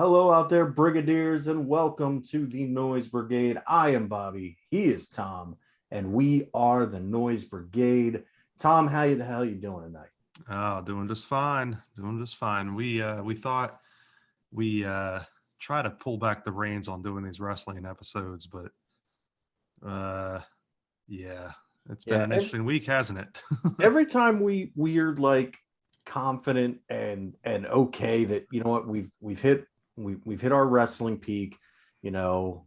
Hello out there, Brigadiers, and welcome to the Noise Brigade. I am Bobby. He is Tom, and we are the Noise Brigade. Tom, how the hell you doing tonight? Oh, doing just fine. Doing just fine. We thought we try to pull back the reins on doing these wrestling episodes, but uh yeah, it's been Yeah, an interesting week, hasn't it? every time we're like confident and okay that you know what we've hit our wrestling peak. You know,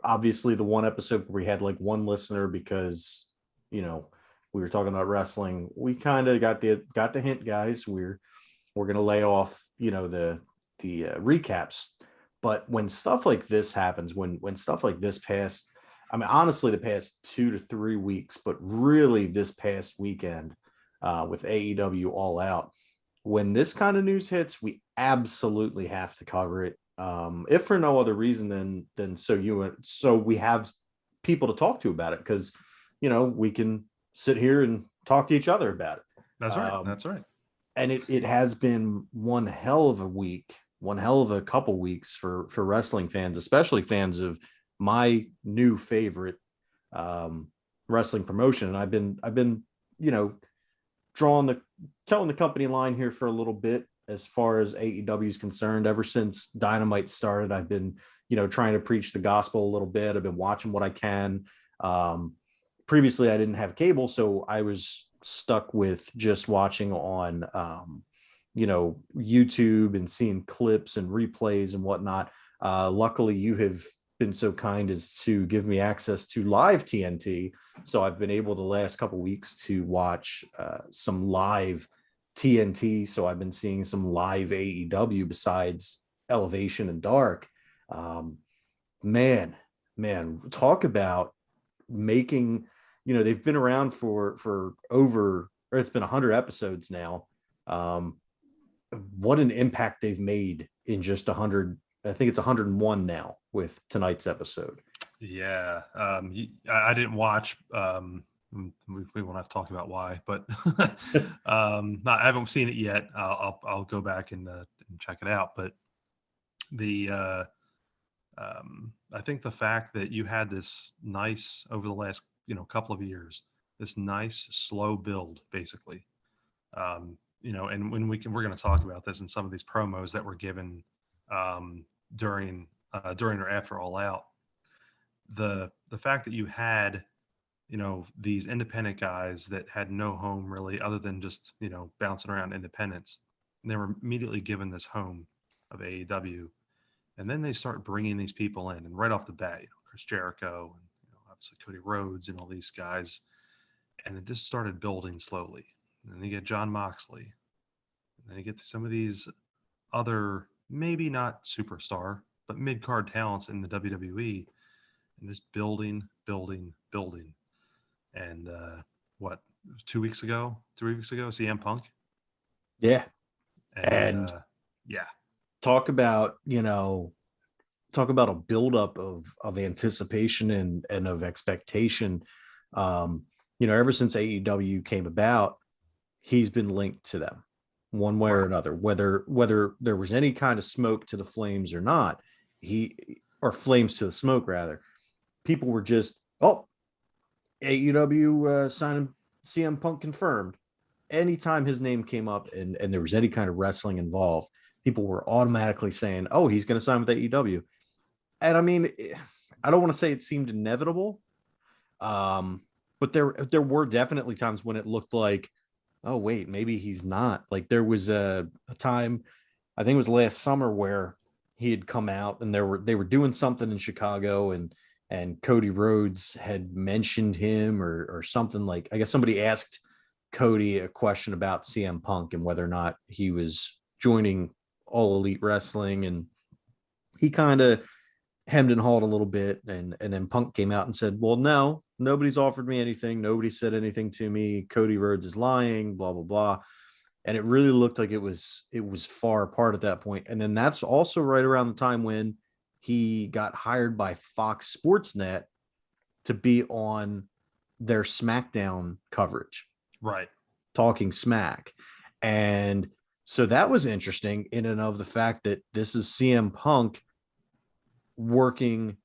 obviously the one episode where we had like one listener because you know we were talking about wrestling. We kind of got the hint, guys. We're gonna lay off the recaps. But when stuff like this happens, when stuff like this past, I mean, honestly, the past 2 to 3 weeks, but really this past weekend with AEW All Out, when this kind of news hits, we absolutely have to cover it. If for no other reason than so we have people to talk to about it because we can sit here and talk to each other about it. That's right. That's right. And it has been one hell of a week, one hell of a couple weeks for wrestling fans, especially fans of my new favorite um, wrestling promotion. And I've been you know drawing the telling the company line here for a little bit as far as AEW is concerned. Ever since Dynamite started, I've been trying to preach the gospel a little bit. I've been watching what I can. Um, Previously, I didn't have cable, so I was stuck with just watching on YouTube and seeing clips and replays and whatnot. Luckily, you have been so kind as to give me access to live TNT, so I've been able the last couple weeks to watch some live TNT. So I've been seeing some live AEW besides Elevation and Dark. Um, man, man, talk about making. They've been around for over, or it's been 100 episodes now. Um, what an impact they've made in just 100. I think it's 101 now with tonight's episode. Yeah. I didn't watch. We won't have to talk about why, but I haven't seen it yet. I'll go back and check it out. But the I think the fact that you had this nice over the last couple of years, this nice slow build, basically. And when we're going to talk about this in some of these promos that were given um, during or after All Out, the fact that you had these independent guys that had no home really other than just bouncing around independents, and they were immediately given this home of AEW, and then they start bringing these people in, and right off the bat, Chris Jericho and obviously Cody Rhodes and all these guys, and it just started building slowly. And then you get John Moxley, and then you get to some of these other maybe not superstar but mid card talents in the WWE, and just building, building, building. And what, 2 weeks ago, 3 weeks ago, CM Punk, Yeah, and and yeah, talk about talk about a buildup of anticipation and of expectation. Ever since AEW came about, he's been linked to them one way or right, another, whether there was any kind of smoke to the flames or not, he or flames to the smoke rather. People were just, oh, AEW signing CM Punk confirmed. Anytime his name came up and there was any kind of wrestling involved, people were automatically saying, oh, he's going to sign with AEW. And I mean, I don't want to say it seemed inevitable, but there were definitely times when it looked like, oh wait, maybe he's not. Like there was a time, I think it was last summer, where he had come out and they were doing something in Chicago, and Cody Rhodes had mentioned him or something. Like, I guess somebody asked Cody a question about CM Punk and whether or not he was joining All Elite Wrestling, and he kind of hemmed and hawed a little bit, and then Punk came out and said, well, no, nobody's offered me anything, nobody said anything to me, Cody Rhodes is lying, blah blah blah. And it really looked like it was far apart at that point. And then that's also right around the time when he got hired by Fox Sports Net to be on their SmackDown coverage, right, talking smack. And So that was interesting in and of the fact that this is CM Punk working,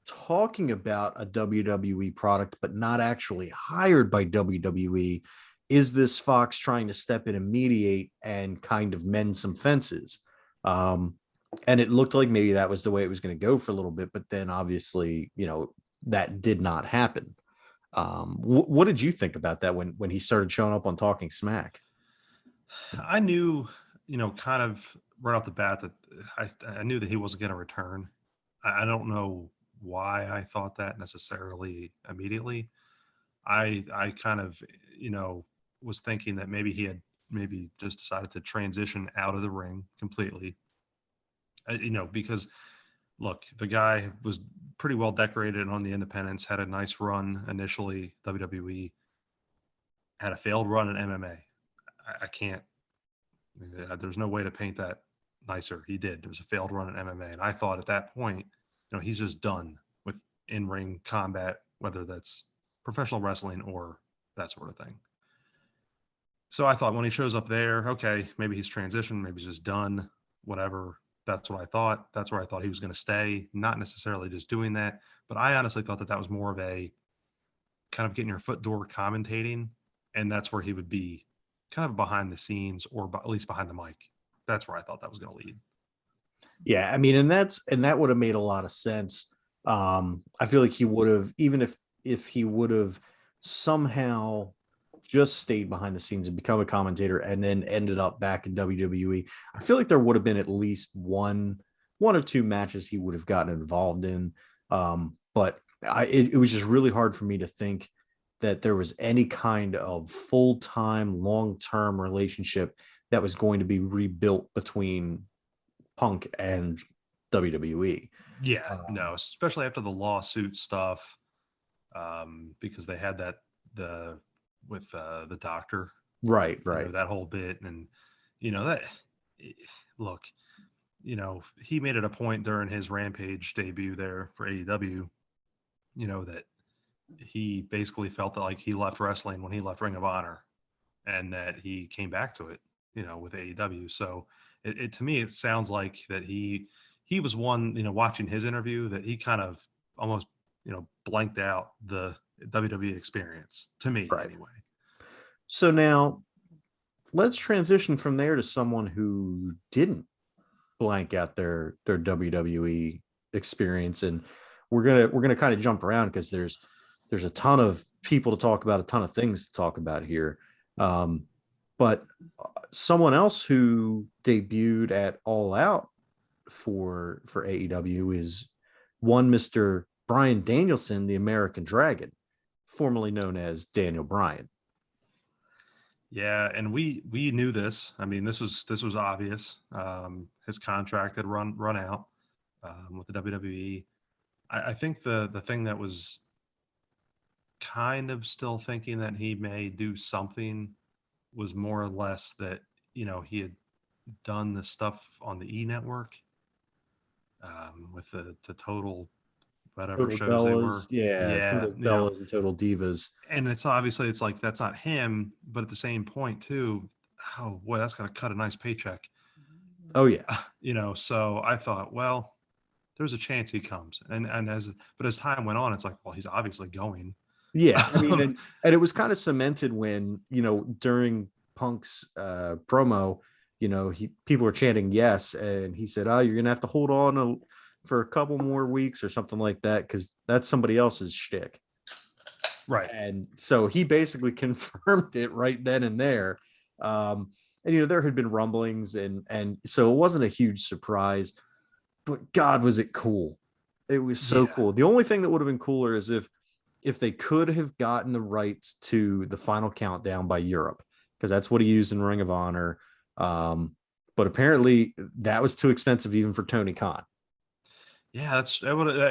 talking about a WWE product, but not actually hired by WWE. Is this Fox trying to step in and mediate and kind of mend some fences? Um, and it looked like maybe that was the way it was going to go for a little bit, but then obviously, that did not happen. What did you think about that when he started showing up on Talking Smack? I knew, kind of right off the bat that I knew that he wasn't going to return. I don't know why I thought that necessarily immediately. I kind of, you know, was thinking that maybe he had maybe just decided to transition out of the ring completely. Because look, the guy was pretty well decorated on the independents, had a nice run initially, WWE, had a failed run in MMA. I can't, there's no way to paint that nicer. He did. There was a failed run in MMA. And I thought at that point, he's just done with in ring combat, whether that's professional wrestling or that sort of thing. So I thought when he shows up there, okay, maybe he's transitioned, maybe he's just done, whatever. That's what I thought. That's where I thought he was going to stay, not necessarily just doing that. But I honestly thought that that was more of a kind of getting your foot door commentating. And that's where he would be kind of behind the scenes or at least behind the mic. That's where I thought that was going to lead. Yeah, I mean, and that would have made a lot of sense. I feel like he would have, even if he would have somehow just stayed behind the scenes and become a commentator and then ended up back in WWE. I feel like there would have been at least one or two matches he would have gotten involved in. But it was just really hard for me to think that there was any kind of full-time, long-term relationship that was going to be rebuilt between Punk and WWE. Yeah, no, especially after the lawsuit stuff, because they had that the with the doctor, Right, right. that whole bit, and that look, he made it a point during his Rampage debut there for AEW, that he basically felt that like he left wrestling when he left Ring of Honor, and that he came back to it, with AEW. So it to me it sounds like that he was one, watching his interview that he kind of almost blanked out the WWE experience to me Right. anyway. So now let's transition from there to someone who didn't blank out their WWE experience, and we're gonna kind of jump around because there's a ton of people to talk about, a ton of things to talk about here. But someone else who debuted at All Out for AEW is one Mr. Brian Danielson, the American Dragon, formerly known as Daniel Bryan. Yeah, and we knew this. I mean, this was obvious. His contract had run out with the WWE. I think the thing that was kind of still thinking that he may do something was more or less that he had done the stuff on the E network, with the total whatever Total shows they Bellas, were. yeah, Yeah, Total Bellas and Total Divas. and it's obviously it's like that's not him, but at the same point too, oh boy, that's gonna cut a nice paycheck. Oh yeah, So I thought, well, there's a chance he comes, and as time went on, it's like, well, he's obviously going. yeah. I mean, um, and it was kind of cemented when during Punk's promo, people were chanting yes, and he said, "Oh, you're gonna have to hold on for a couple more weeks or something like that because that's somebody else's shtick." right. And so he basically confirmed it right then and there. And there had been rumblings, and so it wasn't a huge surprise, but God, was it cool. It was so Yeah. cool. The only thing that would have been cooler is if they could have gotten the rights to the Final Countdown by Europe, because that's what he used in Ring of Honor. But apparently that was too expensive even for Tony Khan. Yeah,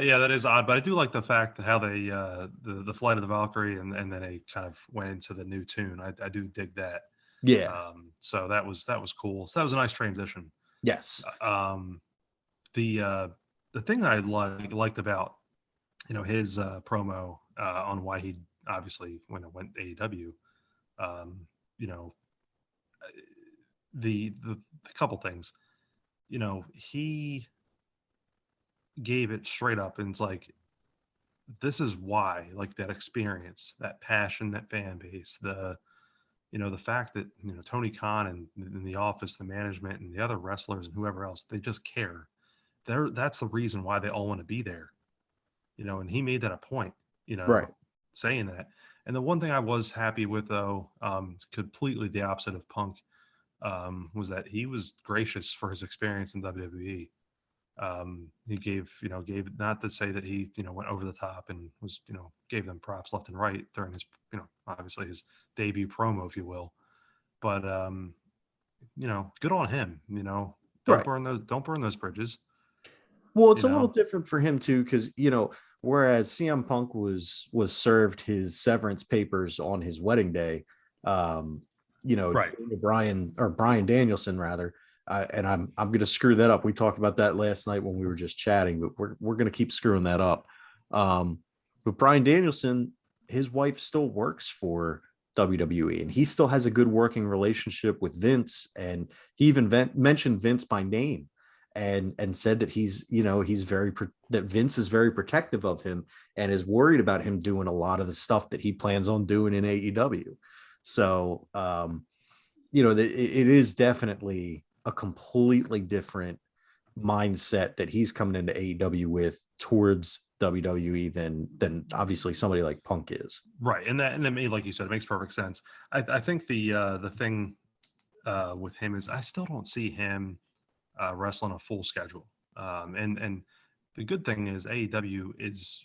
yeah, that is odd, but I do like the fact that how they the flight of the Valkyrie, and then they kind of went into the new tune. I do dig that. Yeah. So that was cool. So that was a nice transition. Yes. Um, the uh, the thing I liked about his promo on why he obviously when it went AEW, um, you know the couple things, he gave it straight up, and it's like, this is why, like, that experience, that passion, that fan base, the fact that, Tony Khan and the office, the management, and the other wrestlers and whoever else, they just care. That's the reason why they all want to be there. And he made that a point, Right. saying that. And the one thing I was happy with, though, completely the opposite of Punk, was that he was gracious for his experience in WWE. He gave, not to say that he, went over the top and was, gave them props left and right during his, obviously his debut promo, if you will. But, good on him. Right. Don't burn those bridges. Well, it's You a little know, different for him too, because whereas CM Punk was served his severance papers on his wedding day, um, right? Brian Danielson rather, and I'm going to screw that up. We talked about that last night when we were just chatting, but we're going to keep screwing that up. But Brian Danielson, his wife still works for WWE, and he still has a good working relationship with Vince, and he even mentioned Vince by name and said that that Vince is very protective of him and is worried about him doing a lot of the stuff that he plans on doing in AEW. So it is definitely a completely different mindset that he's coming into AEW with towards WWE than obviously somebody like Punk is. Right. And that made, like you said, it makes perfect sense. I think the thing with him is, I still don't see him wrestling a full schedule. And the good thing is AEW is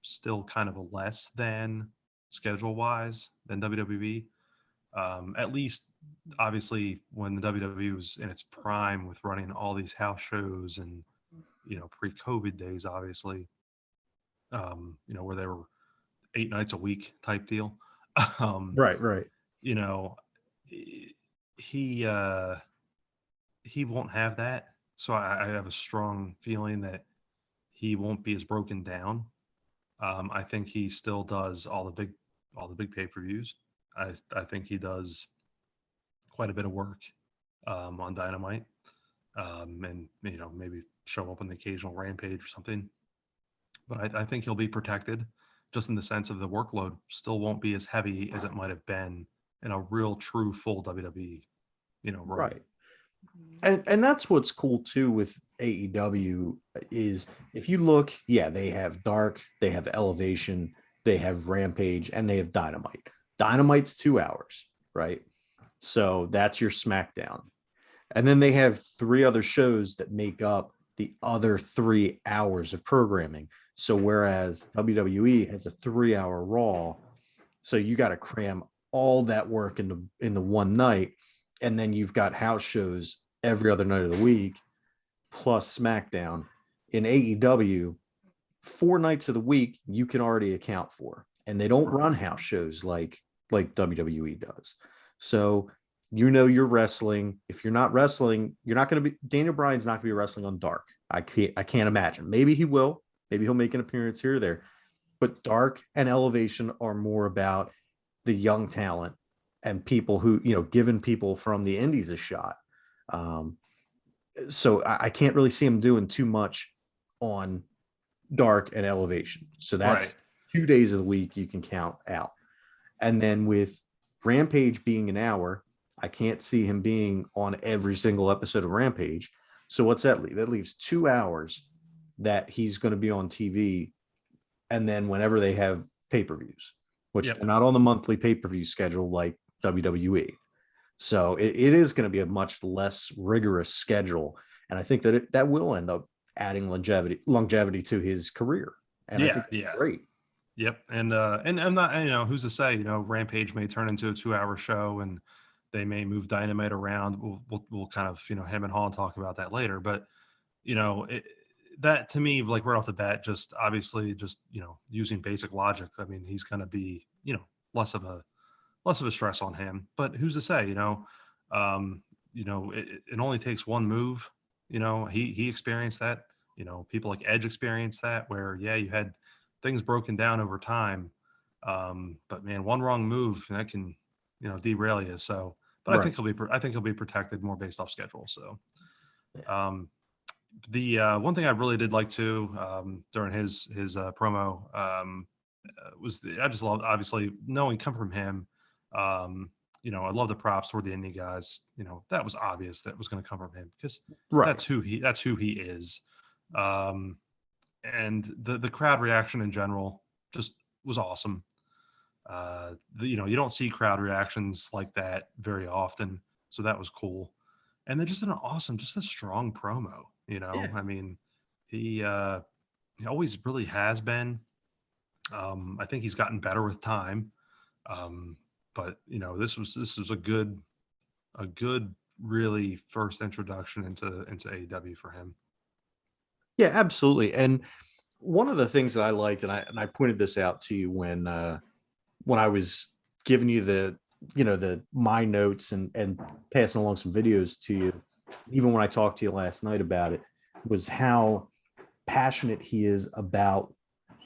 still kind of a less than schedule wise than WWE. At least, obviously, when the WWE was in its prime with running all these house shows and, pre-COVID days, obviously, where they were 8 nights a week type deal. um, Right, right. you know, he he won't have that. So I have a strong feeling that he won't be as broken down. I think he still does all the big pay-per-views. I think he does quite a bit of work on Dynamite, and maybe show up on the occasional Rampage or something. But I think he'll be protected, just in the sense of the workload still won't be as heavy as it might have been in a real, true, full WWE, run. Right. And that's what's cool too with AEW is if you look, yeah, they have Dark, they have Elevation, they have Rampage, and they have Dynamite. Dynamite's 2 hours, right? So that's your SmackDown. And then they have three other shows that make up the other 3 hours of programming. So whereas WWE has a 3 hour Raw, so you got to cram all that work in the one night, and then you've got house shows every other night of the week plus SmackDown. In AEW, 4 nights of the week you can already account for, and they don't run house shows like WWE does. So you're wrestling. If you're not wrestling, you're not going to be Daniel Bryan's not going to be wrestling on Dark. I can't imagine. Maybe he will. Maybe he'll make an appearance here or there. But Dark and Elevation are more about the young talent and people who, giving people from the indies a shot. Um, so I can't really see him doing too much on Dark and Elevation. So Right. that's 2 days of the week you can count out. And then with Rampage being an hour, I can't see him being on every single episode of Rampage. So what's that leave? That leaves 2 hours that he's going to be on TV. And then whenever they have pay-per-views, which Yep. they're not on the monthly pay-per-view schedule like WWE. So it is going to be a much less rigorous schedule. And I think that that will end up adding longevity to his career. And I Yeah. think that's Yeah. great. Yep. And I'm not, who's to say, Rampage may turn into a 2 hour show, and they may move Dynamite around. We'll kind of, him and Hall talk about that later. But, that to me, like right off the bat, just obviously just, using basic logic. I mean, he's going to be, less of a, less of a stress on him. But who's to say, it only takes one move. He experienced that. People like Edge experienced that, where, yeah, you had things broken down over time. But man, one wrong move that can, derail you. So, But Right. I think he'll be protected more based off schedule. So, Yeah. the one thing I really did like too during his promo was I just love, obviously knowing come from him. I love the props toward the indie guys. That was obvious that was going to come from him because Right. that's who he is. Um, and the crowd reaction in general just was awesome. You don't see crowd reactions like that very often, so that was cool. And then just an awesome, just a strong promo. Yeah. I mean, he always really has been. I think he's gotten better with time. Um, but this was a good really first introduction into AEW for him. Yeah, absolutely. And one of the things that I liked, and I pointed this out to you when I was giving you the my notes and passing along some videos to you, even when I talked to you last night about it, was how passionate he is about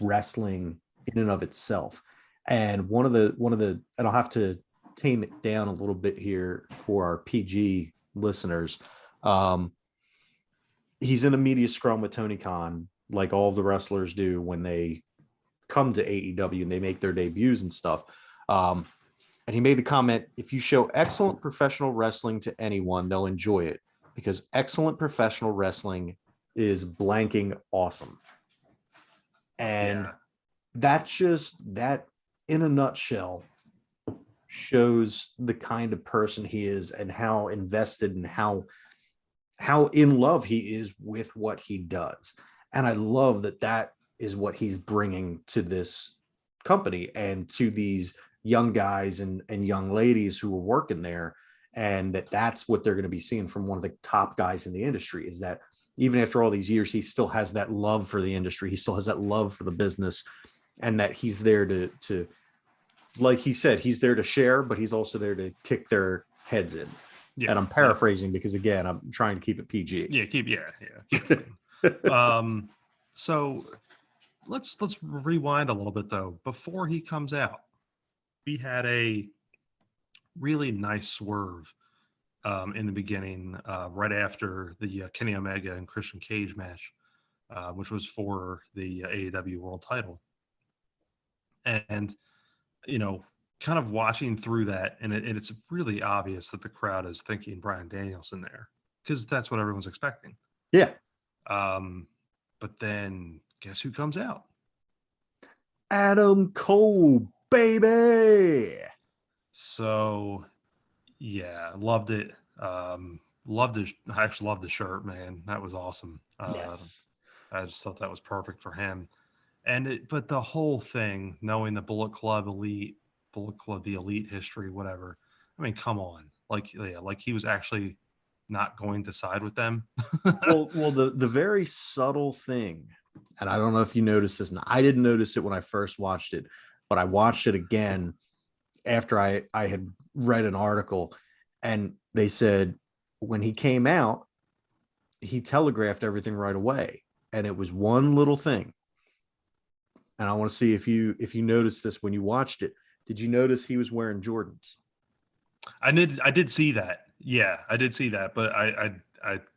wrestling in and of itself. And and I'll have to tame it down a little bit here for our PG listeners. Um, he's in a media scrum with Tony Khan, like all the wrestlers do when they come to AEW and they make their debuts and stuff. Um, and he made the comment, if you show excellent professional wrestling to anyone, they'll enjoy it because excellent professional wrestling is blanking awesome. And Yeah, that in a nutshell shows the kind of person he is and how invested and how in love he is with what he does. And I love that is what he's bringing to this company and to these young guys and young ladies who are working there. And that's what they're going to be seeing from one of the top guys in the industry, is that even after all these years, he still has that love for the industry. He still has that love for the business, and that he's there to like he said, he's there to share, but he's also there to kick their heads in. yeah, And I'm paraphrasing because again, I'm trying to keep it PG. yeah. Keep it clean. So let's rewind a little bit though. Before he comes out, we had a really nice swerve in the beginning, right after the Kenny Omega and Christian Cage match, which was for the AEW World Title. And you know, kind of watching through that, and it's really obvious that the crowd is thinking Bryan Danielson there because that's what everyone's expecting. Yeah. But then guess who comes out? Adam Cole, baby. So yeah, loved it. Loved it. I actually loved the shirt, man. That was awesome. Yes. I just thought that was perfect for him. But the whole thing, knowing the Bullet Club, the Elite history, whatever. I mean, come on, like he was actually not going to side with them. Well, the very subtle thing, and I don't know if you noticed this, and I didn't notice it when I first watched it, but I watched it again after I had read an article, and they said when he came out, he telegraphed everything right away, and it was one little thing. And I want to see if you noticed this when you watched it. Did you notice he was wearing Jordans? I did see that. Yeah, I did see that, but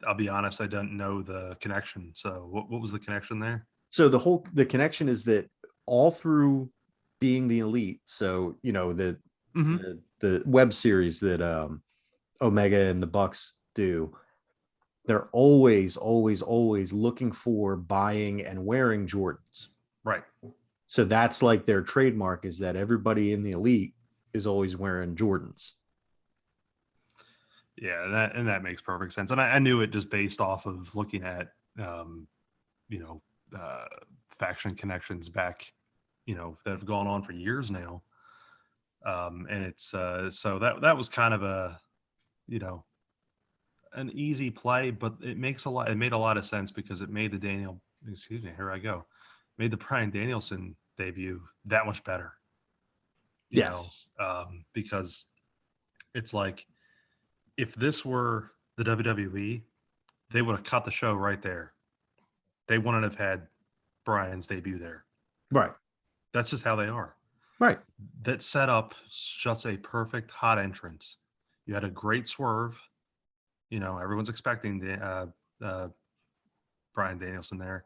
I'll be honest, I don't know the connection. So what was the connection there? So the connection is that all through being the Elite, so Mm-hmm. the web series that Omega and the Bucks do, they're always looking for buying and wearing Jordans. Right. So that's like their trademark, is that everybody in the Elite is always wearing Jordans. Yeah, that makes perfect sense. And I knew it just based off of looking at you know, faction connections back, that have gone on for years now. And it's so that was kind of a, you know, an easy play, but it made a lot of sense because it made here I go, made the Bryan Danielson debut that much better, Yes. because it's like if this were the WWE, they would have cut the show right there. They wouldn't have had Bryan's debut there. Right. That's just how they are. Right. That setup shuts a perfect hot entrance You had a great swerve. You know, everyone's expecting the Brian Danielson there,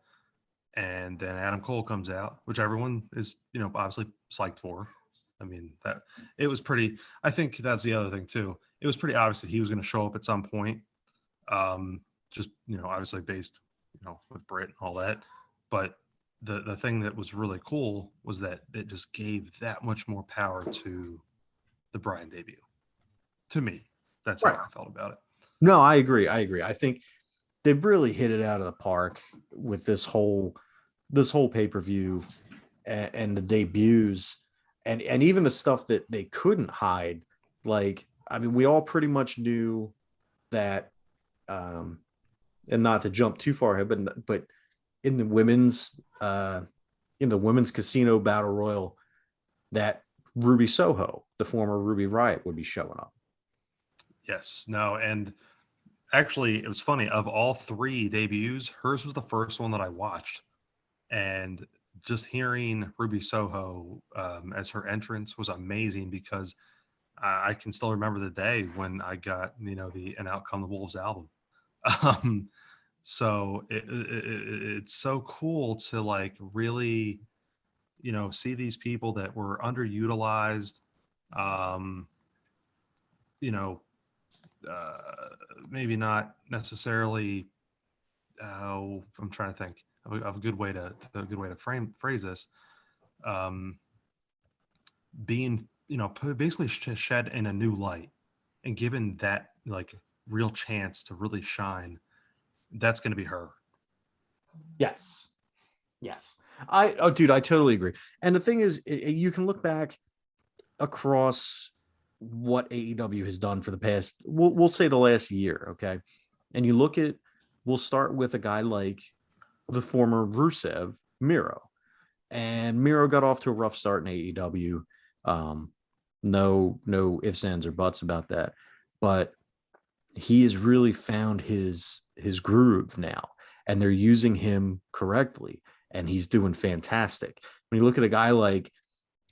and then Adam Cole comes out, which everyone is, you know, obviously psyched for. I mean, that it was pretty. I think that's the other thing too. It was pretty obvious that he was going to show up at some point. Just, you know, obviously based, you know, with Britt and all that. But the thing that was really cool was that it just gave that much more power to the Brian debut. To me, that's how Right. I felt about it. No, I agree. I agree. I think they've really hit it out of the park with this whole pay-per-view and the debuts and even the stuff that they couldn't hide. Like, I mean, we all pretty much knew that, um, and not to jump too far ahead, but in the women's casino battle royal, that Ruby Soho, the former Ruby Riot, would be showing up. Yes, no, and actually, it was funny. Of all three debuts, hers was the first one that I watched, and just hearing Ruby Soho as her entrance was amazing because I can still remember the day when I got, you know, the "And Out Come the Wolves" album. Um, so it's so cool to like really, you know, see these people that were underutilized, um, you know, uh, maybe not necessarily. I'm trying to think of a good way to a good way to phrase this. Um, being, you know, basically shed in a new light and given that like real chance to really shine. That's going to be her. Yes. Yes. Dude, I totally agree. And the thing is, you can look back across what AEW has done for the past, we'll say the last year, okay? And you look at, we'll start with a guy like the former Rusev, Miro. And Miro got off to a rough start in AEW. Um, no ifs, ands, or buts about that. But he has really found his groove now, and they're using him correctly, and he's doing fantastic. When you look at a guy like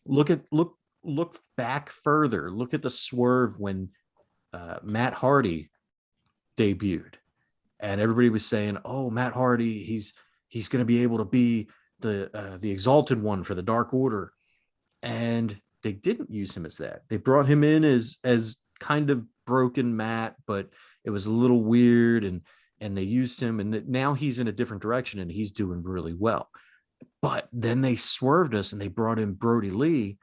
look back further, look at the swerve when Matt Hardy debuted, and everybody was saying, "Oh, Matt Hardy, he's going to be able to be the exalted one for the Dark Order," and they didn't use him as that. They brought him in as kind of broken Matt, but it was a little weird, and they used him, and now he's in a different direction, and he's doing really well. But then they swerved us, and they brought in Brody Lee,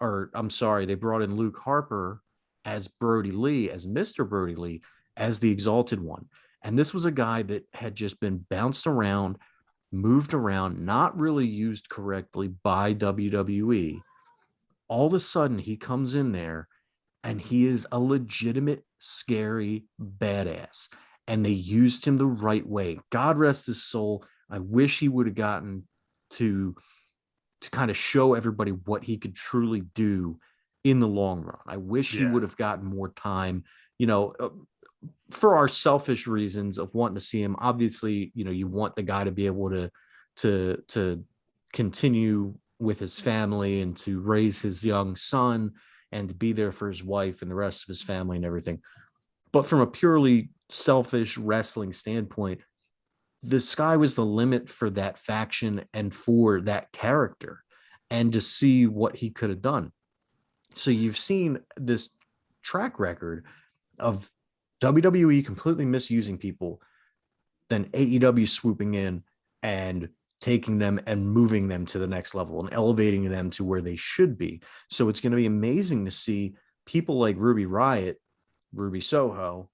or I'm sorry, they brought in Luke Harper as Brody Lee, as Mr. Brody Lee, as the exalted one. And this was a guy that had just been bounced around, moved around, not really used correctly by WWE. All of a sudden, he comes in there and he is a legitimate, scary badass. And they used him the right way. God rest his soul. I wish he would have gotten to kind of show everybody what he could truly do in the long run. I wish he Yeah. would have gotten more time, you know, for our selfish reasons of wanting to see him. Obviously, you know, you want the guy to be able to continue with his family and to raise his young son and to be there for his wife and the rest of his family and everything. But from a purely selfish wrestling standpoint, the sky was the limit for that faction and for that character, and to see what he could have done. So you've seen this track record of WWE completely misusing people, then AEW swooping in and taking them and moving them to the next level and elevating them to where they should be. So it's going to be amazing to see people like Ruby Riot, Ruby Soho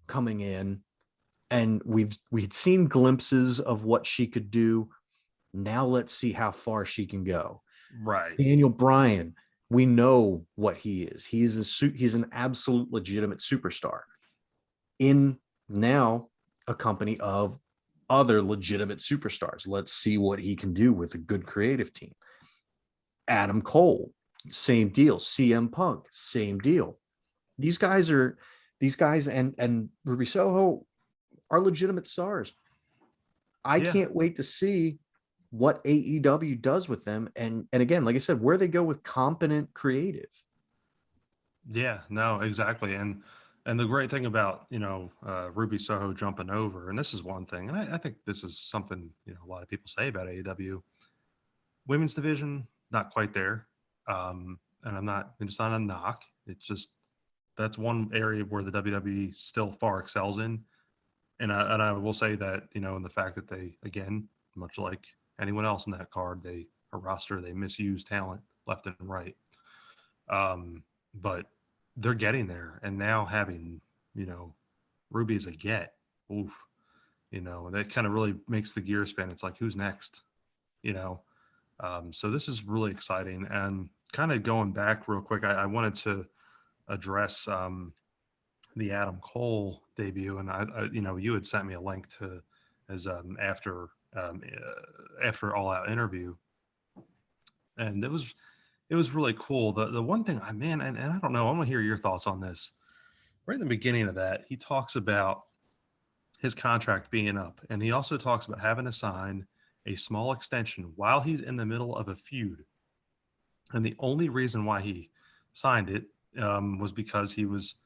coming in, and we'd seen glimpses of what she could do. Now let's see how far she can go. Right. Daniel Bryan, we know what he is. He's an absolute legitimate superstar in now a company of other legitimate superstars. Let's see what he can do with a good creative team. Adam Cole, same deal. CM Punk, same deal. These guys and Ruby Soho are legitimate stars. I Yeah. can't wait to see what AEW does with them. And again, like I said, where they go with competent creative. Yeah, no, exactly. And the great thing about, Ruby Soho jumping over, and this is one thing, and I think this is something, a lot of people say about AEW. Women's division, not quite there. And it's not a knock. It's just that's one area where the WWE still far excels in. And I will say that, in the fact that they, again, much like anyone else in that card, they a roster, they misuse talent left and right. But they're getting there, and now having, you know Ruby as a get, oof, that kind of really makes the gear spin. It's like, who's next? You know, so this is really exciting. And kind of going back real quick, I wanted to address the Adam Cole debut, and you had sent me a link to his after All Out interview, and it was really cool. The one thing, and I don't know, I want to hear your thoughts on this. Right in the beginning of that, he talks about his contract being up, and he also talks about having to sign a small extension while he's in the middle of a feud. And the only reason why he signed it was because he was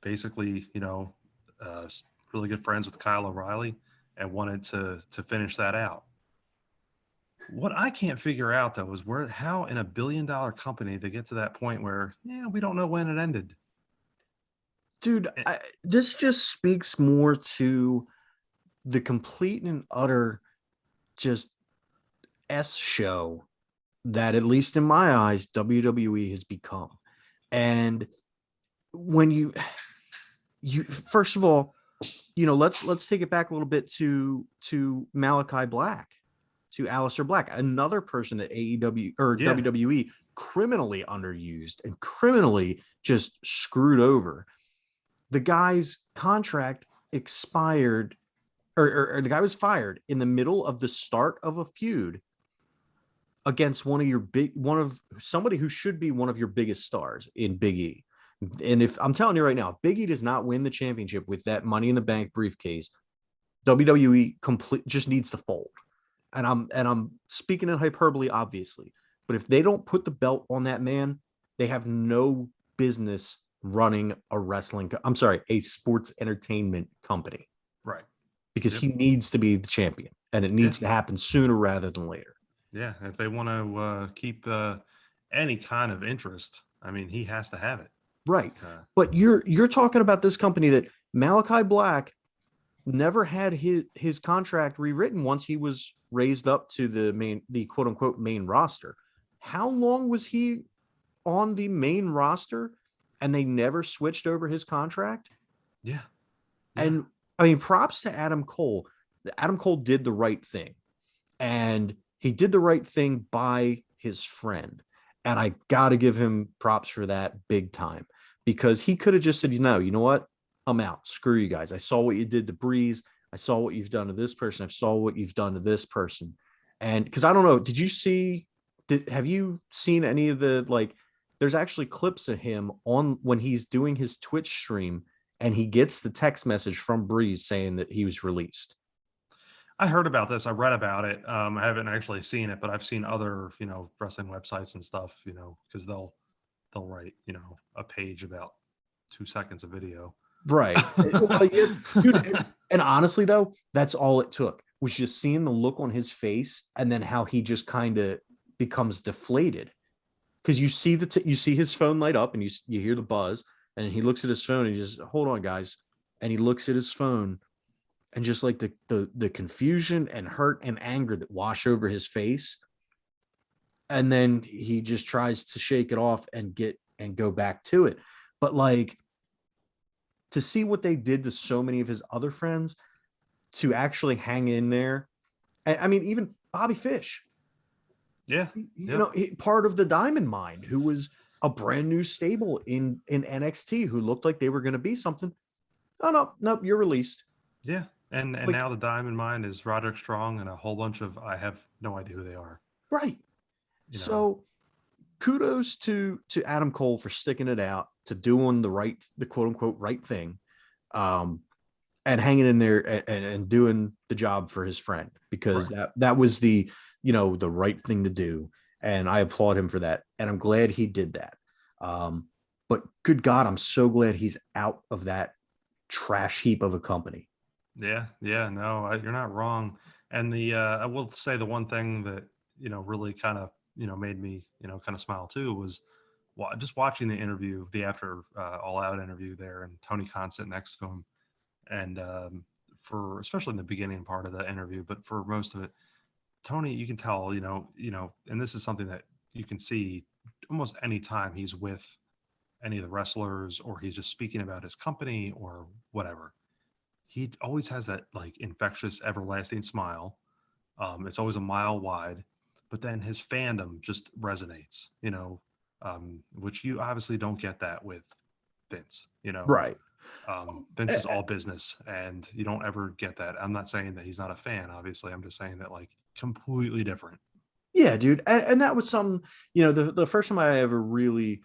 basically, uh, really good friends with Kyle O'Reilly and wanted to finish that out. What I can't figure out though is how in $1 billion company they get to that point where, yeah, we don't know when it ended. Dude, Eh, this just speaks more to the complete and utter just S show that, at least in my eyes, WWE has become. And when you first of all, let's take it back a little bit to Malachi Black, to Aleister Black, another person that AEW or Yeah, WWE criminally underused and criminally just screwed over. The guy's contract expired, or the guy was fired in the middle of the start of a feud against one of somebody who should be one of your biggest stars in Big E. And if I'm telling you right now, Big E does not win the championship with that Money in the Bank briefcase, WWE just needs to fold. And I'm speaking in hyperbole, obviously, but if they don't put the belt on that man, they have no business running a sports entertainment company, right. because Yep. he needs to be the champion, and it Yeah. needs to happen sooner rather than later. Yeah. If they want to keep any kind of interest, I mean, he has to have it. Right. Uh, But you're talking about this company that Malachi Black never had his contract rewritten once he was raised up to the quote unquote main roster. How long was he on the main roster and they never switched over his contract? yeah. Yeah. And I mean, props to Adam Cole. Adam Cole did the right thing, and he did the right thing by his friend. And I got to give him props for that big time, because he could have just said, you know what? I'm out. Screw you guys. I saw what you did to Breeze. I saw what you've done to this person. I saw what you've done to this person. And because I don't know, have you seen any of the, like, there's actually clips of him on when he's doing his Twitch stream and he gets the text message from Breeze saying that he was released. I heard about this. I read about it. I haven't actually seen it, but I've seen other, wrestling websites and stuff, because they'll write, a page about 2 seconds of video. Right. Well, yeah, dude, and honestly though, that's all it took, was just seeing the look on his face and then how he just kind of becomes deflated. Because you see his phone light up and you hear the buzz, and he looks at his phone and he just, hold on guys, and he looks at his phone, and just like the confusion and hurt and anger that wash over his face, and then he just tries to shake it off and go back to it. But like, to see what they did to so many of his other friends, to actually hang in there. I mean, even Bobby Fish, Yeah. Yeah. part of the Diamond Mine, who was a brand new stable in NXT, who looked like they were going to be something. Oh no, no, you're released. Yeah. And Like, now the Diamond Mine is Roderick Strong and a whole bunch of, I have no idea who they are. right. You know. So kudos to Adam Cole for sticking it out, to doing the quote unquote right thing, um, and hanging in there and doing the job for his friend, because Right. that was the right thing to do, and I applaud him for that, and I'm glad he did that. but good God, I'm so glad he's out of that trash heap of a company. Yeah, yeah, no, you're not wrong. And I will say the one thing that really kind of made me kind of smile too was just watching the interview, the after All Out interview there, and Tony Khan sitting next to him, and for especially in the beginning part of the interview, but for most of it, Tony, you can tell, and this is something that you can see almost any time he's with any of the wrestlers or he's just speaking about his company or whatever. He always has that like infectious, everlasting smile. It's always a mile wide, but then his fandom just resonates, which you obviously don't get that with Vince. Right. Vince is all business, and you don't ever get that. I'm not saying that he's not a fan, obviously. I'm just saying that like completely different. Yeah, dude. And that was something, the first time I ever really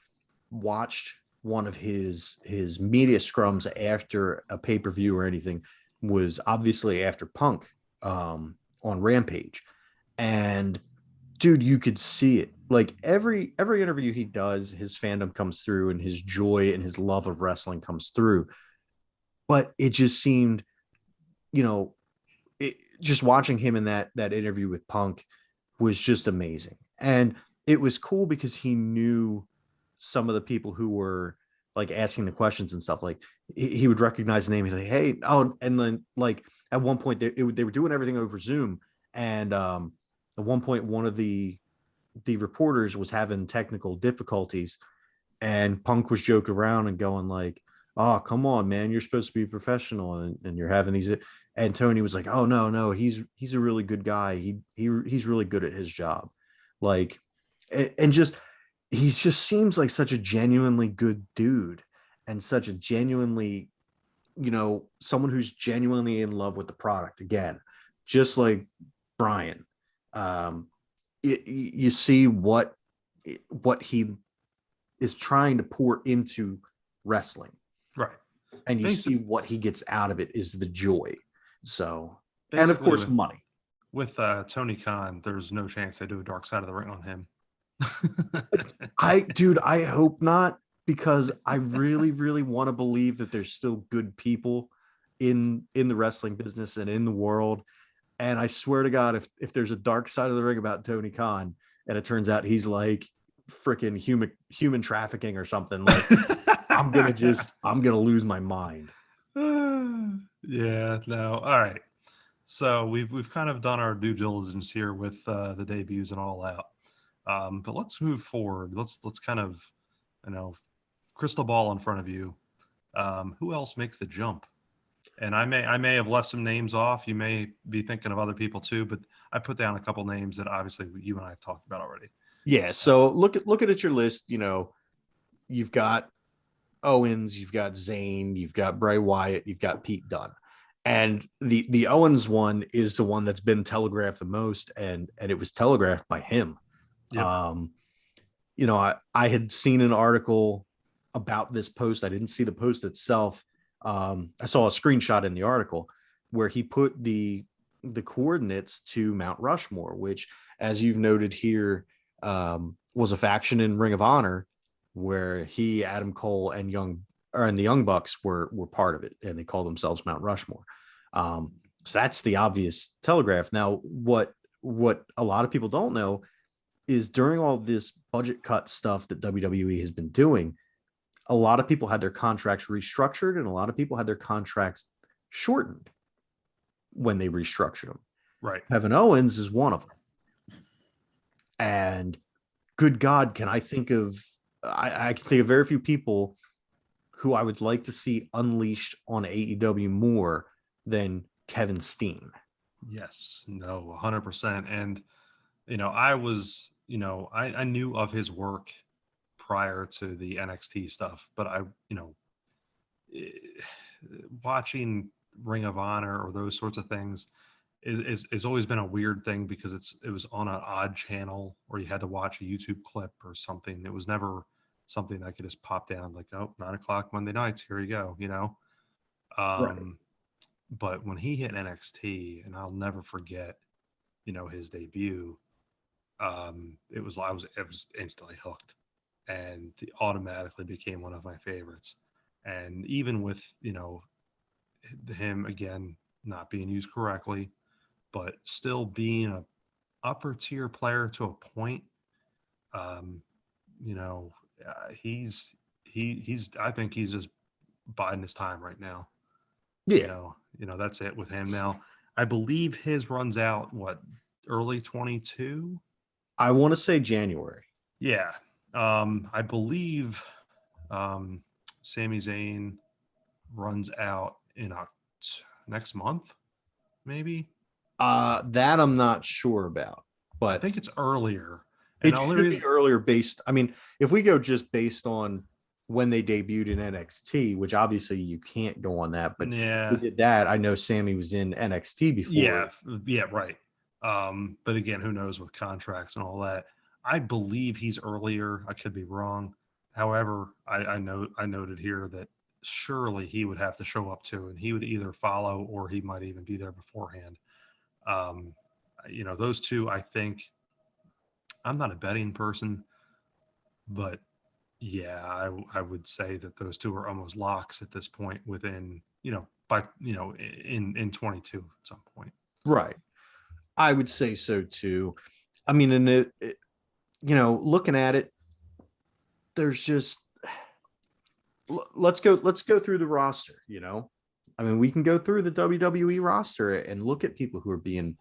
watched one of his media scrums after a pay-per-view or anything was obviously after Punk on Rampage. And dude, you could see it. Like every interview he does, his fandom comes through and his joy and his love of wrestling comes through. But it just seemed, you know, just watching him in that interview with Punk was just amazing. And it was cool because he knew some of the people who were like asking the questions and stuff. Like he would recognize the name. He's like, hey, oh, and then like at one point they were doing everything over Zoom, and at one point one of the reporters was having technical difficulties, and Punk was joking around and going like, "Oh, come on, man, you're supposed to be professional, and you're having these." And Tony was like, "Oh no, he's a really good guy. He's really good at his job." Like, and just he just seems like such a genuinely good dude, and such a genuinely, someone who's genuinely in love with the product. Again, just like Brian, um, you see what he is trying to pour into wrestling, Right. and you see Basic, what he gets out of it is the joy. So, and of basically course with money. Tony Khan, there's no chance they do a Dark Side of the Ring on him. I hope not, because I really really want to believe that there's still good people in the wrestling business and in the world. And I swear to God, if there's a dark side of the ring about Tony Khan, and it turns out he's like freaking human trafficking or something, like I'm gonna lose my mind. Yeah, no. All right. So we've kind of done our due diligence here with the debuts and All Out. But let's move forward. Let's kind of, you know, crystal ball in front of you. Who else makes the jump? And I may have left some names off. You may be thinking of other people too, but I put down a couple names that obviously you and I have talked about already. Yeah. So look at your list. You've got Owens, you've got Zayn, you've got Bray Wyatt, you've got Pete Dunne. And the Owens one is the one that's been telegraphed the most, and it was telegraphed by him. Yep. Um, I had seen an article about this post. I didn't see the post itself. I saw a screenshot in the article where he put the coordinates to Mount Rushmore, which, as you've noted here, was a faction in Ring of Honor where he, Adam Cole, and the Young Bucks were part of it, and they call themselves Mount Rushmore. So that's the obvious telegraph. Now, what a lot of people don't know is during all this budget cut stuff that WWE has been doing, a lot of people had their contracts restructured, and a lot of people had their contracts shortened when they restructured them. Right. Kevin Owens is one of them. And good God, I can think of very few people who I would like to see unleashed on AEW more than Kevin Steen. Yes. No. 100%. And I was, I knew of his work prior to the NXT stuff, but eh, watching Ring of Honor or those sorts of things is always been a weird thing because it was on an odd channel or you had to watch a YouTube clip or something. It was never something that could just pop down like, oh, 9 o'clock Monday nights, here you go. Right. Um, but when he hit NXT, and I'll never forget, his debut, it was instantly hooked. and it automatically became one of my favorites. And even with, him again not being used correctly, but still being a upper tier player to a point, um, you know, he's I think he's just biding his time right now. Yeah, That's it with him now. I believe his runs out what, early 22. I want to say January. Yeah. I believe um, Sami Zayn runs out in next month, maybe. That I'm not sure about, I but think it's earlier. And it the only should be reason, earlier based. I mean, if we go just based on when they debuted in NXT, which obviously you can't go on that, but we yeah, did that. I know Sammy was in NXT before. yeah, right. But again, who knows with contracts and all that. I believe he's earlier. I could be wrong. However, I noted here that surely he would have to show up too, and he would either follow or he might even be there beforehand. Um, those two, I think. I'm not a betting person, but yeah, I would say that those two are almost locks at this point within, in 22 at some point. Right. I would say so too. I mean, and looking at it, there's just let's go through the roster. I mean, we can go through the WWE roster and look at people who are being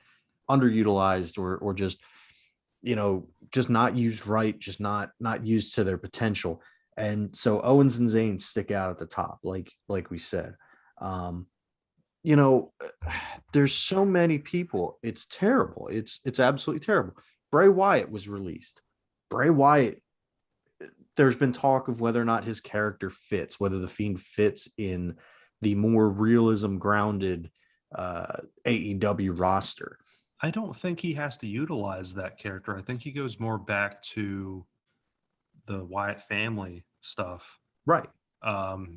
underutilized or just not used right, just not used to their potential. And so Owens and Zayn stick out at the top, like we said. Um, you know, there's so many people. It's terrible. It's absolutely terrible. Bray Wyatt was released. Bray Wyatt, there's been talk of whether or not his character fits, whether the Fiend fits in the more realism grounded AEW roster. I don't think he has to utilize that character. I think he goes more back to the Wyatt family stuff. Right.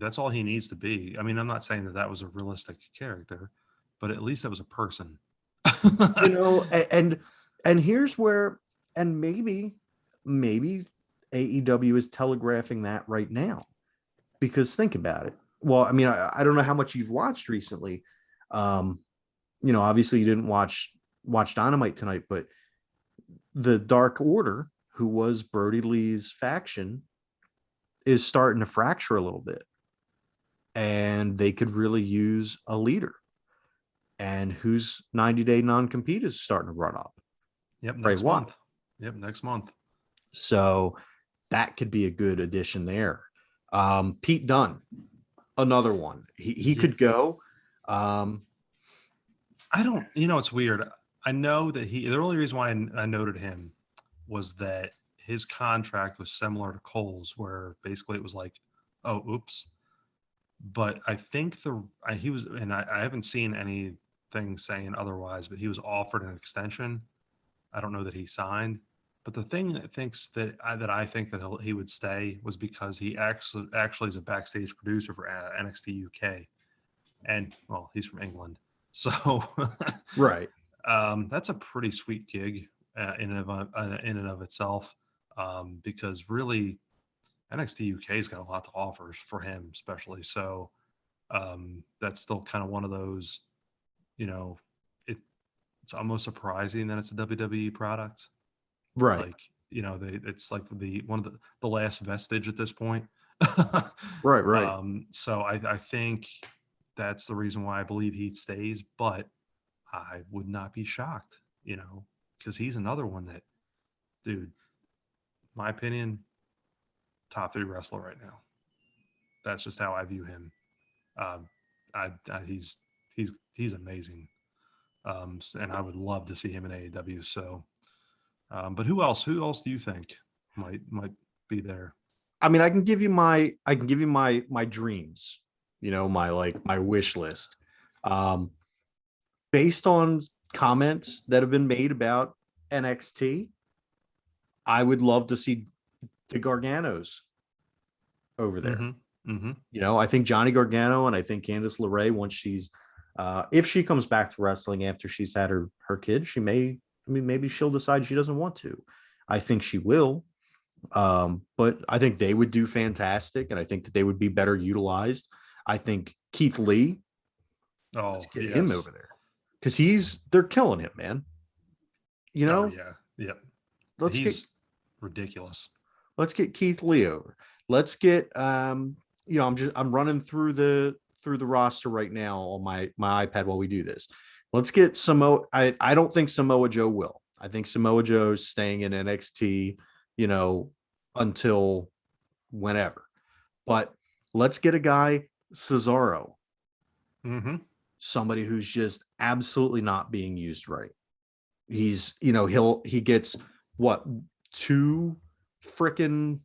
That's all he needs to be. I mean, I'm not saying that that was a realistic character, but at least that was a person. And here's where, and maybe AEW is telegraphing that right now, because think about it. Well, I mean, I don't know how much you've watched recently. Obviously you didn't watch Dynamite tonight, but the Dark Order, who was Brody Lee's faction, is starting to fracture a little bit, and they could really use a leader. And whose 90-day non-compete is starting to run up? Yep, Bray next Wyatt. month. Yep, next month. So that could be a good addition there. Pete Dunne, another one. He Yeah. could go. I don't, it's weird. I know that the only reason why I noted him was that his contract was similar to Cole's, where basically it was like, oh, oops. But I think he was, and I haven't seen anything saying otherwise, but he was offered an extension. I don't know that he signed. But the thing that I think that he would stay was because he actually is a backstage producer for NXT UK, and well, he's from England, so Right. that's a pretty sweet gig in and of itself, because really NXT UK's got a lot to offer for him, especially. So that's still kind of one of those, you know, it, it's almost surprising that it's a WWE product. Right. Like, it's like one of the last vestige at this point. Right. Right. So I think that's the reason why I believe he stays, but I would not be shocked, because he's another one that, dude, my opinion, top 3 wrestler right now. That's just how I view him. Um, he's amazing, and I would love to see him in AEW. So, but who else? Who else do you think might be there? I mean, I can give you my dreams, my wish list. Um, Based on comments that have been made about NXT, I would love to see the Garganos over there. Mm-hmm. Mm-hmm. I think Johnny Gargano and I think Candice LeRae, once if she comes back to wrestling after she's had her kid, maybe she'll decide she doesn't want to. I think she will. But I think they would do fantastic, and I think that they would be better utilized. I think Keith Lee, let's Oh, get him yes. over there because they're killing him, man. You Oh, know, yeah. Yep. let's get He's ridiculous. Keith Lee over. Let's get I'm running through the roster right now on my iPad while we do this. Let's get Samoa. I don't think Samoa Joe will. I think Samoa Joe's staying in NXT, you know, until whenever. But let's get a guy, Cesaro, Mm-hmm. somebody who's just absolutely not being used right. He's, he gets what, two freaking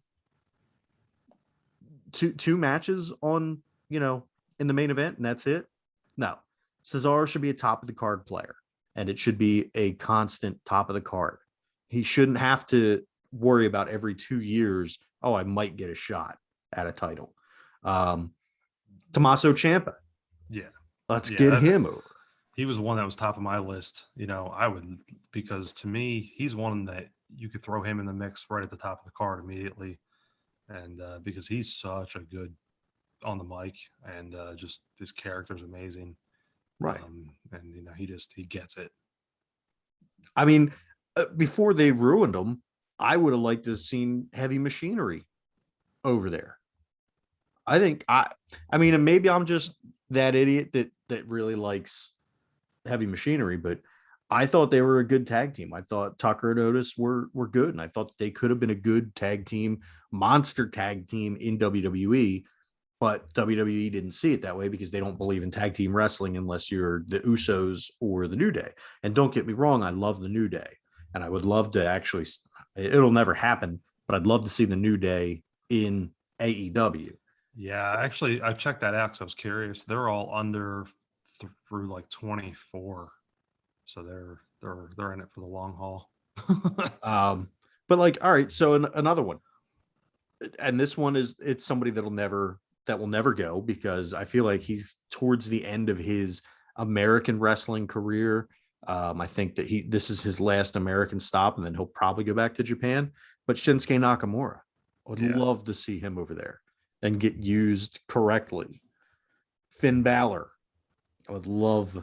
two matches on, in the main event, and that's it. No, Cesaro should be a top of the card player, and it should be a constant top of the card. He shouldn't have to worry about every 2 years. Oh, I might get a shot at a title. Um, Tommaso Ciampa, Yeah. let's Yeah. get him over. He was one that was top of my list. I would, because to me, he's one that you could throw him in the mix right at the top of the card immediately. And because he's such a good on the mic, and just his character is amazing. Right. And he gets it. I mean, before they ruined him, I would have liked to have seen Heavy Machinery over there. I think I mean, and maybe I'm just that idiot that really likes Heavy Machinery, but I thought they were a good tag team. I thought Tucker and Otis were good, and I thought they could have been a good tag team, monster tag team in WWE. But WWE didn't see it that way because they don't believe in tag team wrestling unless you're the Usos or the New Day. And don't get me wrong, I love the New Day, and I would love to actually. It'll never happen, but I'd love to see the New Day in AEW. Yeah, actually, I checked that out because I was curious. They're all under through like 24, so they're in it for the long haul. But like, all right, so another one, and this one is it's somebody that will never go because I feel like he's towards the end of his American wrestling career. I think that this is his last American stop, and then he'll probably go back to Japan. But Shinsuke Nakamura, I would Yeah. love to see him over there and get used correctly. Finn Balor, I would love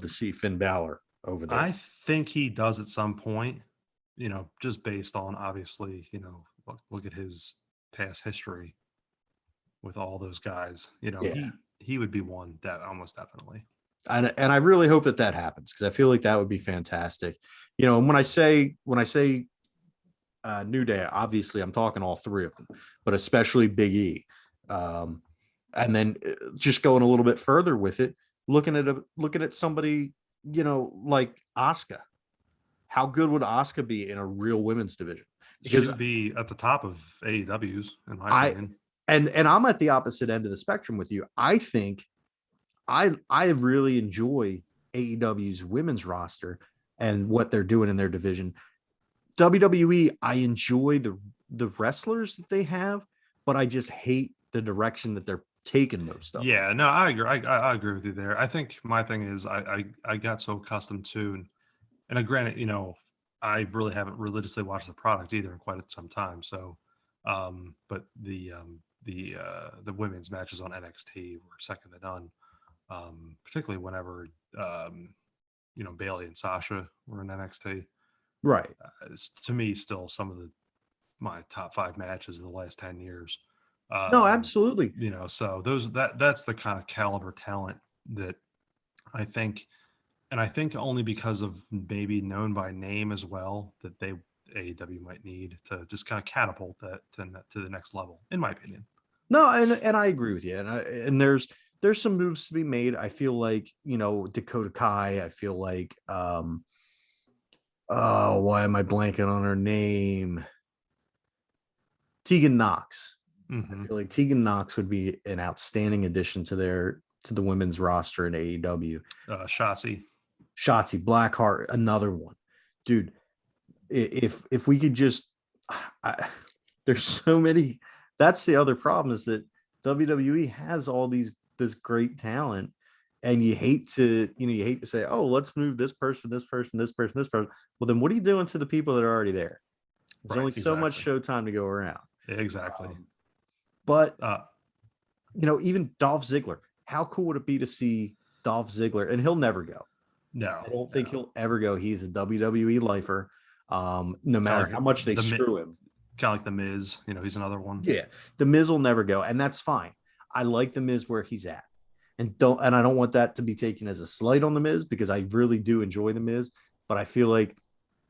to see Finn Balor over there. I think he does at some point, just based on obviously, look at his past history with all those guys. Yeah, He would be one that almost definitely. and I really hope that happens because I feel like that would be fantastic. And when I say New Day, obviously I'm talking all three of them, but especially Big E. Um, and then just going a little bit further with it, looking at somebody, like Asuka. How good would Asuka be in a real women's division? She Because would be at the top of AEW's, in my I opinion. and I'm at the opposite end of the spectrum with you. I think I really enjoy AEW's women's roster and what they're doing in their division. WWE, I enjoy the wrestlers that they have, but I just hate the direction that they're taking those stuff. Yeah, no, I agree. I agree with you there. I think my thing is I got so accustomed to, and granted, I really haven't religiously watched the product either in quite some time. So, but the women's matches on NXT were second to none. Particularly whenever Bailey and Sasha were in NXT. Right. It's to me still some of my top 5 matches of the last 10 years. No, absolutely. So that's the kind of caliber talent that I think, and I think only because of maybe known by name as well, that AEW might need to just kind of catapult that to the next level, in my opinion. No, and I agree with you. And there's some moves to be made. I feel like, Dakota Kai, I feel like oh, why am I blanking on her name? Tegan Knox. I Mm-hmm. feel like Tegan Knox would be an outstanding addition to the women's roster in AEW. Shotzi. Shotzi Blackheart, another one. Dude, if we could just there's so many. That's the other problem is that WWE has all this great talent, and you hate to say, oh, let's move this person, this person, this person, this person. Well, then what are you doing to the people that are already there? There's Right. only so much Exactly. showtime to go around. Exactly. But Uh, even Dolph Ziggler, how cool would it be to see Dolph Ziggler? And he'll never go. no, I don't think no. he'll ever go. He's a WWE lifer. No Kind matter of how like much they the screw him. kind of like the Miz. He's another one. Yeah, the Miz will never go, and that's fine. I like the Miz where he's at, and I don't want that to be taken as a slight on the Miz because I really do enjoy the Miz, but I feel like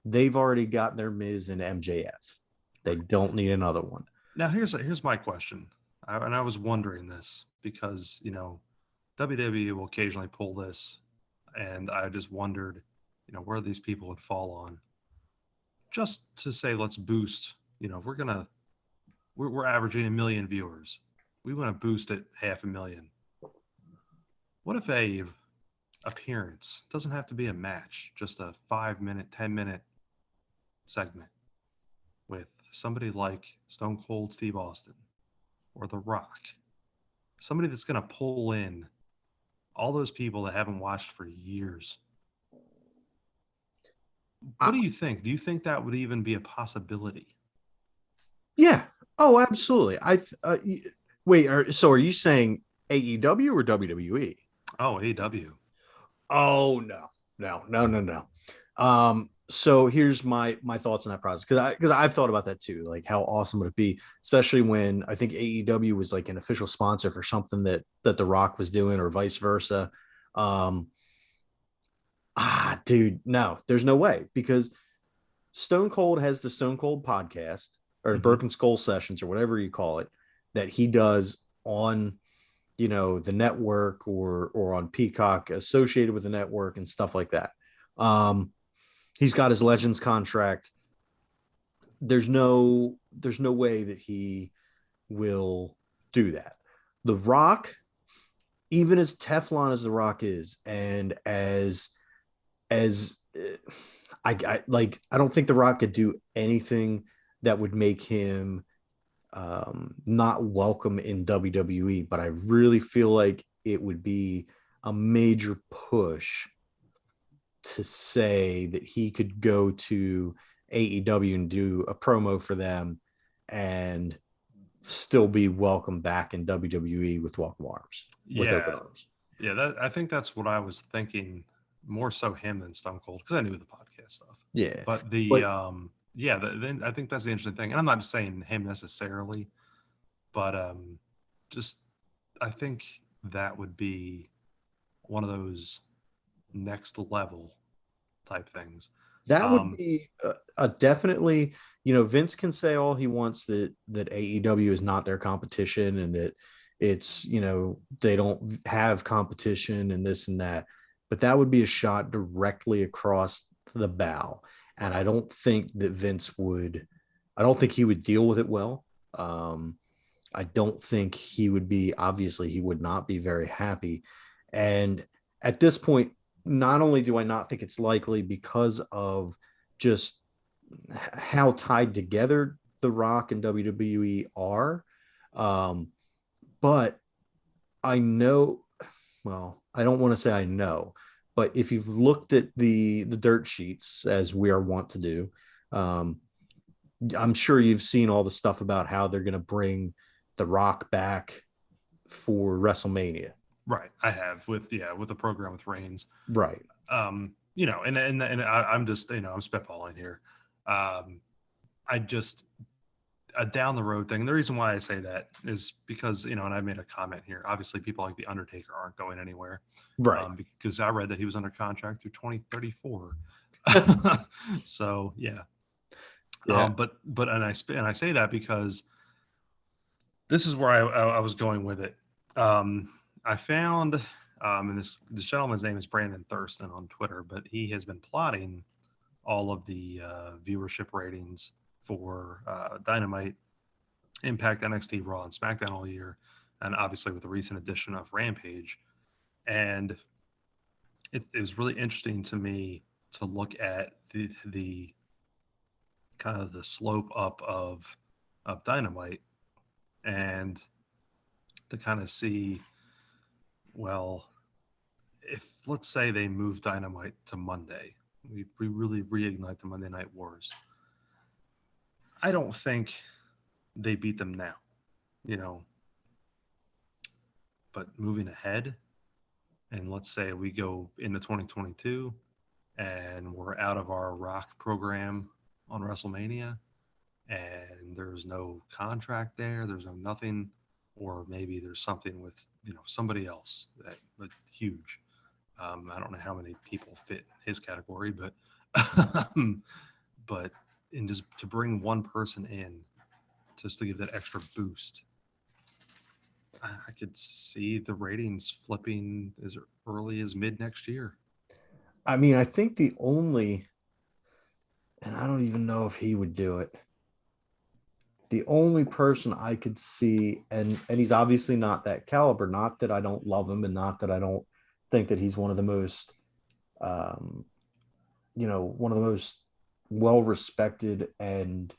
they've already got their Miz and MJF. They Right. don't need another one. Now here's my question, and I was wondering this because WWE will occasionally pull this, and I just wondered, where these people would fall on. Just to say, let's boost. We're averaging 1 million viewers. We want to boost it 500,000. What if a appearance doesn't have to be a match, just a 5 minute, 10 minute segment with somebody like Stone Cold Steve Austin or The Rock, somebody that's going to pull in all those people that haven't watched for years. What I, do you think? Do you think that would even be a possibility? yeah. Oh, absolutely. Wait. So are you saying AEW or WWE? Oh, AW. Oh no, no. So here's my thoughts on that process because I've thought about that too. Like, how awesome would it be, especially when I think AEW was like an official sponsor for something that The Rock was doing, or vice versa. Um, dude, no, there's no way because Stone Cold has the Stone Cold podcast or Mm-hmm. Burke and Skull sessions or whatever you call it that he does on the network or on Peacock associated with the network and stuff like that. Um, he's got his Legends contract. There's no way that he will do that. The Rock, even as Teflon as The Rock is, and as I don't think The Rock could do anything that would make him not welcome in WWE, but I really feel like it would be a major push to say that he could go to AEW and do a promo for them and still be welcome back in WWE with welcome arms, with open Yeah, arms. yeah. That I think that's what I was thinking. More so him than Stone Cold because I knew the podcast stuff. Yeah. But the But yeah, then I think that's the interesting thing. And I'm not saying him necessarily, but just I think that would be one of those next level type things. that would Um, be a definitely, Vince can say all he wants that AEW is not their competition and that it's, they don't have competition and this and that. But that would be a shot directly across the bow. And right. I don't think he would deal with it well. I don't think he would be, obviously, he would not be very happy. And at this point, not only do I not think it's likely because of just how tied together The Rock and WWE are, um, but I know, well, I don't want to say I know, but if you've looked at the dirt sheets as we are wont to do, um, I'm sure you've seen all the stuff about how they're going to bring The Rock back for WrestleMania. Right. I have with the program with Reigns. Right. And I'm just I'm spitballing here. I just a down the road thing. And the reason why I say that is because and I made a comment here. Obviously, people like the Undertaker aren't going anywhere, Right. because I read that he was under contract through 2034. So yeah. Yeah. But and I say that because this is where I was going with it. I found, and this gentleman's name is Brandon Thurston on Twitter, but he has been plotting all of the viewership ratings for Dynamite, Impact, NXT, Raw, and SmackDown all year, and obviously with the recent addition of Rampage. And it was really interesting to me to look at the kind of the slope up of Dynamite and to kind of see, well, if let's say they move Dynamite to Monday, we really reignite the Monday Night Wars. I don't think they beat them now, you know, but moving ahead, and let's say we go into 2022 and we're out of our Rock program on WrestleMania and there's no contract there, there's no nothing, or maybe there's something with, somebody else that but huge. I don't know how many people fit his category, but but and just to bring one person in just to give that extra boost, I could see the ratings flipping as early as mid next year. I mean, I think the only, and I don't even know if he would do it. The only person I could see, and he's obviously not that caliber. Not that I don't love him, and not that I don't think that he's one of the most, um, one of the most well respected and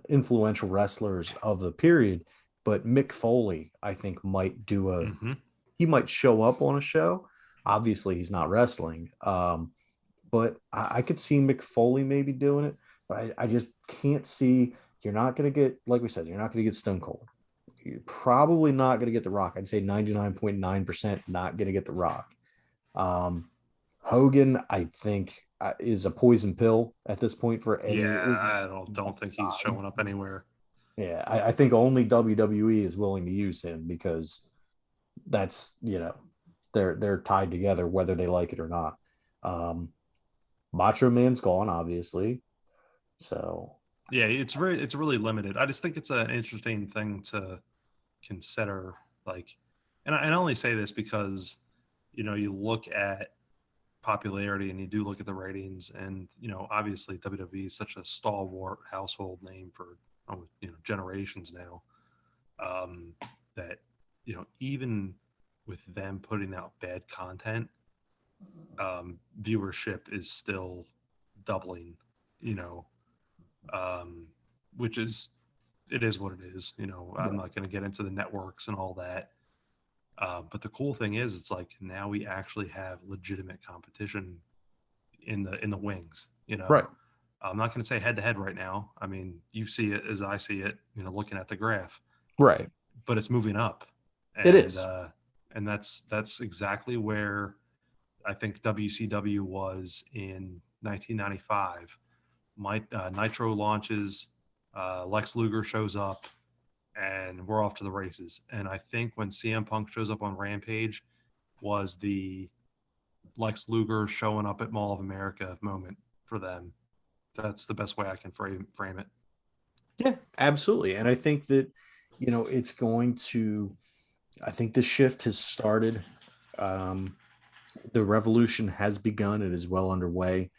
influential wrestlers of the period. But Mick Foley, I think, might do a. Mm-hmm. He might show up on a show. Obviously, he's not wrestling, but I could see Mick Foley maybe doing it. But I just can't see. You're not going to get, like we said, you're not going to get Stone Cold. You're probably not going to get The Rock. I'd say 99.9% not going to get The Rock. Um, Hogan, I think, is a poison pill at this point for Yeah, any I don't think he's side. showing up anywhere. Yeah, I think only WWE is willing to use him because that's they're tied together whether they like it or not. Um, Macho Man's gone, obviously. So Yeah, it's really limited. I just think it's an interesting thing to consider. Like, and I only say this because you look at popularity and you do look at the ratings, and obviously WWE is such a stalwart household name for generations now, that even with them putting out bad content, viewership is still doubling, you know, um, which is it is what it is. I'm not going to get into the networks and all that. But the cool thing is, it's like now we actually have legitimate competition in the wings. right, I'm not going to say head to head right now. I mean, you see it as I see it. Looking at the graph, right. but it's moving up, It and is. that's exactly where I think WCW was in 1995. Nitro launches, Lex Luger shows up, and we're off to the races. And I think when CM Punk shows up on Rampage was the Lex Luger showing up at Mall of America moment for them. That's the best way I can frame it. Yeah, absolutely. And I think that, it's going to, I think the shift has started. Um, the revolution has begun. It is well underway.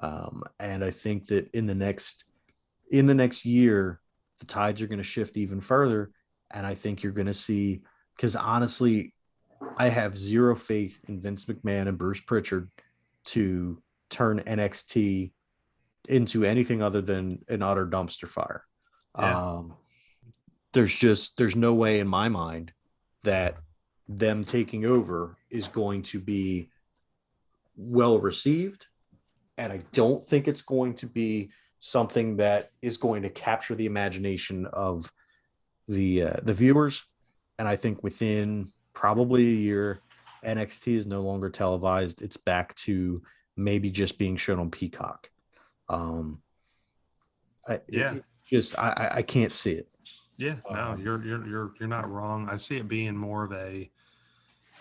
And I think that in the next year, the tides are going to shift even further. And I think you're going to see, because honestly, I have zero faith in Vince McMahon and Bruce Pritchard to turn NXT into anything other than an utter dumpster fire. Yeah, Um, there's no way in my mind that them taking over is going to be well received, and I don't think it's going to be something that is going to capture the imagination of the viewers. And I think within probably a year, NXT is no longer televised. It's back to maybe just being shown on Peacock. Um, yeah, I can't see it. yeah. No, Um, you're not wrong. I see it being more of a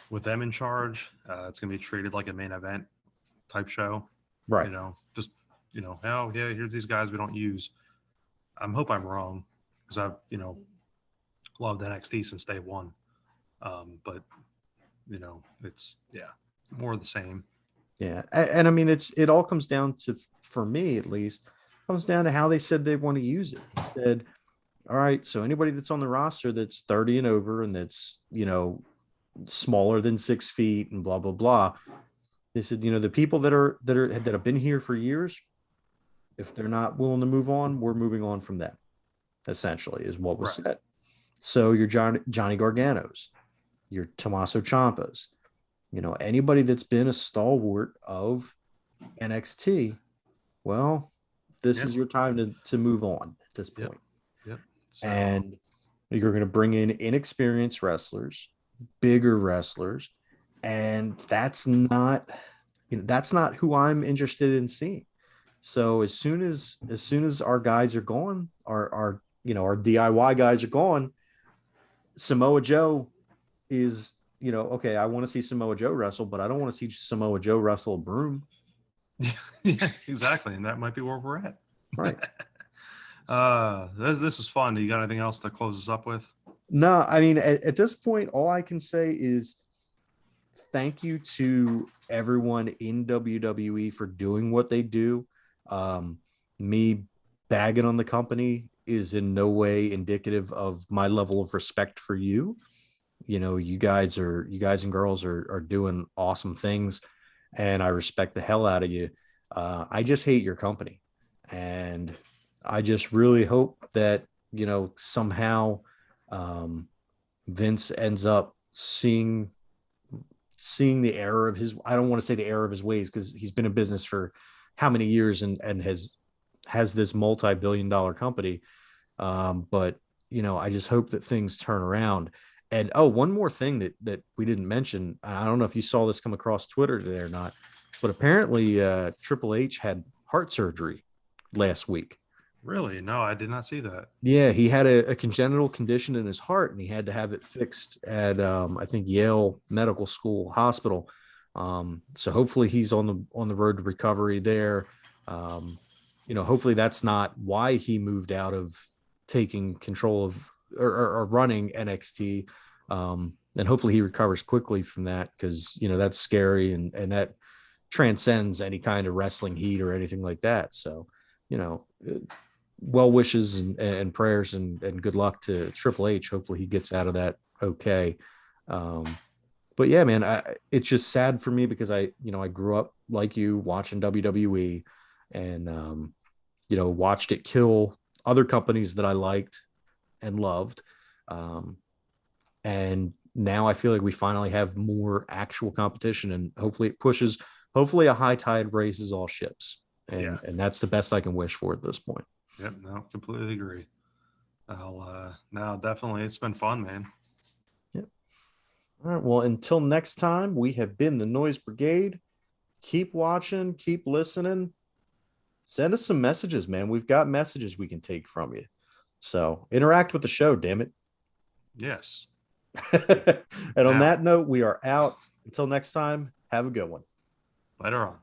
with them in charge. It's going to be treated like a main event type show. right. Just oh yeah, here's these guys we don't use. Hope I'm wrong because I've loved NXT since day one. But it's yeah, more of the same. Yeah, and I mean it all comes down to, for me at least, comes down to how they said they want to use it. They said, all right, so anybody that's on the roster that's 30 and over and that's smaller than 6 feet and blah blah blah. They said, the people that have been here for years, if they're not willing to move on, we're moving on from them. Essentially, is what was Right. said. So your Johnny Garganos, your Tommaso Ciampas, anybody that's been a stalwart of NXT, well, This Yeah. is your time to move on at this Yep. point. Yep. So And you're going to bring in inexperienced wrestlers, bigger wrestlers, and that's not who I'm interested in seeing. So as soon as our guys are gone, our DIY guys are gone, Samoa Joe is, okay, I want to see Samoa Joe wrestle, but I don't want to see Samoa Joe wrestle a broom. yeah, exactly. And that might be where we're at. Right. This is fun. Do you got anything else to close us up with? No, I mean, at this point, all I can say is thank you to everyone in WWE for doing what they do. Me bagging on the company is in no way indicative of my level of respect for you. You guys and girls are doing awesome things, and I respect the hell out of you. I just hate your company, and I just really hope that somehow um, Vince ends up seeing the error of his, I don't want to say the error of his ways, because he's been in business for how many years and has this multi-billion-dollar company. But I just hope that things turn around. And one more thing that we didn't mention. I don't know if you saw this come across Twitter today or not, but apparently Triple H had heart surgery last week. Really? No, I did not see that. Yeah, he had a congenital condition in his heart, and he had to have it fixed at I think Yale Medical School Hospital. So hopefully he's on the road to recovery there. Hopefully that's not why he moved out of taking control of or running NXT. And hopefully he recovers quickly from that, because that's scary, and that transcends any kind of wrestling heat or anything like that. So, you know, well wishes and prayers and good luck to Triple H. Hopefully he gets out of that okay. Um, but yeah, man, it's just sad for me because I grew up like you watching WWE, and watched it kill other companies that I liked and loved. Um, and now I feel like we finally have more actual competition, and hopefully a high tide raises all ships. Yeah. And that's the best I can wish for at this point. Yep. No, completely agree. No, definitely. It's been fun, man. Yep. All right. Well, until next time, we have been the Noise Brigade. Keep watching, keep listening. Send us some messages, man. We've got messages we can take from you. So interact with the show, damn it. Yes. And on Now, that note, we are out. Until next time, have a good one. later on.